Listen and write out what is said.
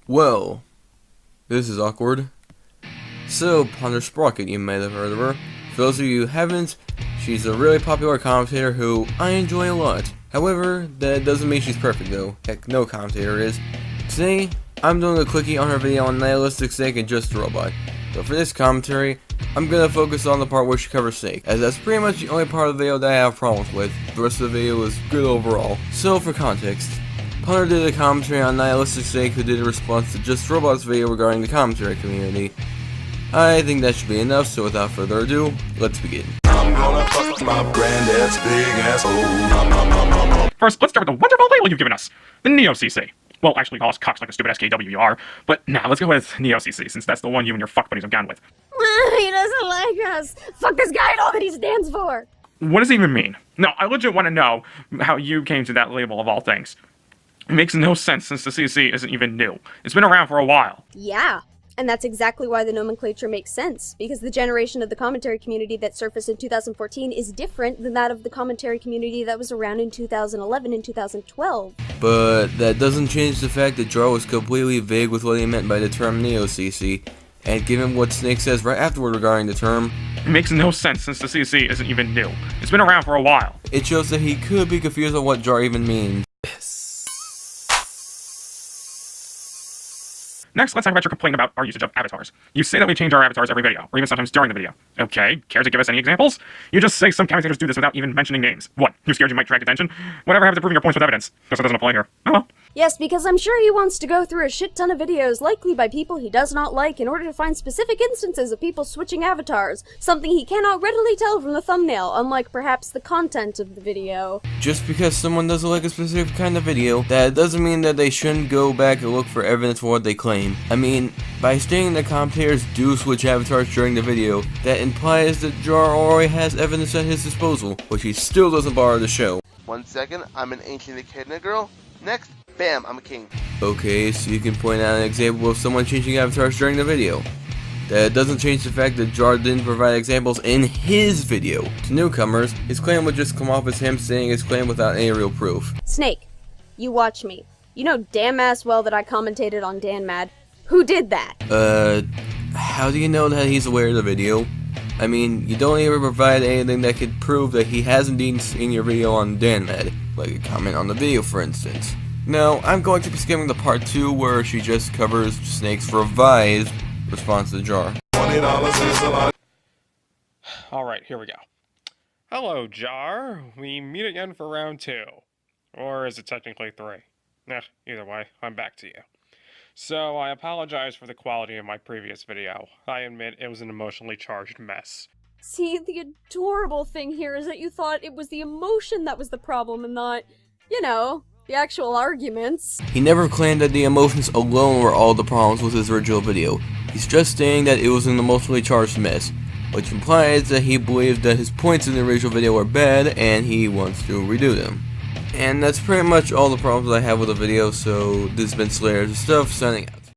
Well, this is awkward. So, Ponder Sprocket, you might have heard of her. For those of you who haven't, she's a really popular commentator who I enjoy a lot. However, that doesn't mean she's perfect though. Heck, no commentator is. Today, I'm doing a quickie on her video on Nihilistic Snake and Just a Robot. So for this commentary, I'm gonna focus on the part where she covers Snake, as that's pretty much the only part of the video that I have problems with. The rest of the video is good overall. So for context, Punter did a commentary on Nihilistic Snake, who did a response to Just Robot's video regarding the commentary community. I think that should be enough, so without further ado, let's begin. I'm gonna fuck my granddad's big asshole. First, let's start with the wonderful label you've given us, the Neo-CC. Well, actually call us cocks like a stupid SKW you are, but now let's go with Neo-CC, since that's the one you and your fuck buddies have gone with. He doesn't like us. Fuck this guy and all that he stands for. What does it even mean? No, I legit want to know how you came to that label of all things. It makes no sense since the CC isn't even new. It's been around for a while. Yeah, and that's exactly why the nomenclature makes sense, because the generation of the commentary community that surfaced in 2014 is different than that of the commentary community that was around in 2011 and 2012. But that doesn't change the fact that Jar was completely vague with what he meant by the term Neo-CC, and given what Snake says right afterward regarding the term, it makes no sense since the CC isn't even new. It's been around for a while. it shows that he could be confused on what Jar even means. Next, let's talk about your complaint about our usage of avatars. You say that we change our avatars every video, or even sometimes during the video. Okay, care to give us any examples? You just say some commentators do this without even mentioning names. What? You're scared you might attract attention? Whatever happened to proving your points with evidence? Guess it doesn't apply here. Oh well. Yes, because I'm sure he wants to go through a shit ton of videos, likely by people he does not like, in order to find specific instances of people switching avatars, something he cannot readily tell from the thumbnail, unlike perhaps the content of the video. Just because someone doesn't like a specific kind of video, that doesn't mean that they shouldn't go back and look for evidence for what they claim. I mean, by stating that commentators do switch avatars during the video, that implies that Jar already has evidence at his disposal, which he still doesn't bother to show. 1 second, I'm an ancient echidna girl. Next, bam, I'm a king. Okay, so you can point out an example of someone changing avatars during the video. That doesn't change the fact that Jar didn't provide examples in his video. To newcomers, his claim would just come off as him saying his claim without any real proof. Snake, you watch me. You know damn ass well that I commentated on Dan Mad. Who did that? How do you know that he's aware of the video? I mean, you don't even provide anything that could prove that he has indeed seen your video on DanMed, like a comment on the video for instance. Now, I'm going to be skipping the part 2 where she just covers Snake's revised response to Jar. $20 is a lot. Alright, here we go. Hello, Jar. We meet again for round 2. Or is it technically 3? Either way, I'm back to you. So, I apologize for the quality of my previous video. I admit it was an emotionally charged mess. See, the adorable thing here is that you thought it was the emotion that was the problem and not, you know, the actual arguments. He never claimed that the emotions alone were all the problems with his original video. He's just saying that it was an emotionally charged mess, which implies that he believes that his points in the original video are bad and he wants to redo them. And that's pretty much all the problems I have with the video, so this has been Slayers of Stuff, signing out.